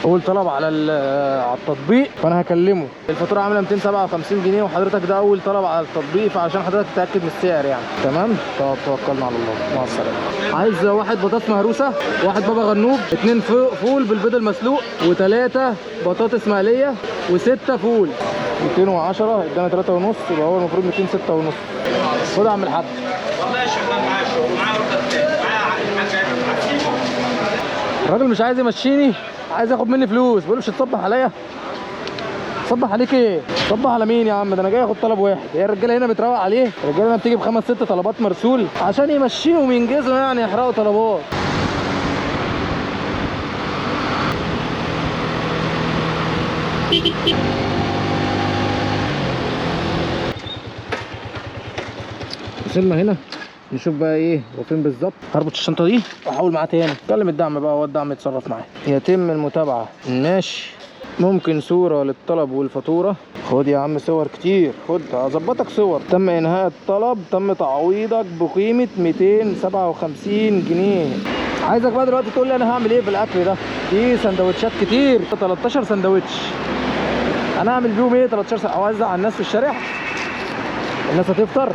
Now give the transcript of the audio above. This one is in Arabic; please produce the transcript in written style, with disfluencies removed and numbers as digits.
اول طلب على التطبيق، فانا هكلمه. الفاتوره عامله 257 جنيه وحضرتك ده اول طلب على التطبيق، فعشان حضرتك تتاكد من السعر يعني. تمام. طب توكلنا على الله، مع السلامه. عايز واحد بطاطس مهروسه، واحد بابا غنوج، 2 فول بالبيض المسلوق، و3 بطاطس مقليه، و6 فول. 210 ادانا 3 ونص، يبقى هو المفروض 206 ونص. خد يا عم الحاج. والله شغال معاه شغل، معاه رقم الراجل مش عايز يمشيني، عايز ياخد مني فلوس. بيقول مش هتصبح عليا. صبح عليك ايه؟ صبح على مين يا عم؟ ده انا جاي اخد طلب واحد. هي الرجاله هنا بتروق عليه؟ الرجاله هنا بتيجي بخمس ست طلبات مرسول عشان يمشيهم وينجزوا، يعني يحرقوا طلبات. وصلنا هنا، نشوف بقى ايه وفين بالظبط. هربط الشنطه دي واحاول معاه تاني. كلم الدعم بقى، هو الدعم يتصرف معاه. يتم المتابعه. ماشي. ممكن صوره للطلب والفاتوره. خد يا عم صور كتير، خد هظبطك صور. تم انهاء الطلب، تم تعويضك بقيمه 257 جنيه. عايزك بقى دلوقتي تقول لي انا هعمل ايه في الاكل ده. دي سندوتشات كتير، 13 سندوتش. انا هعمل بيهم ايه 13 اوزع على الناس في الشارع؟ الناس هتفطر.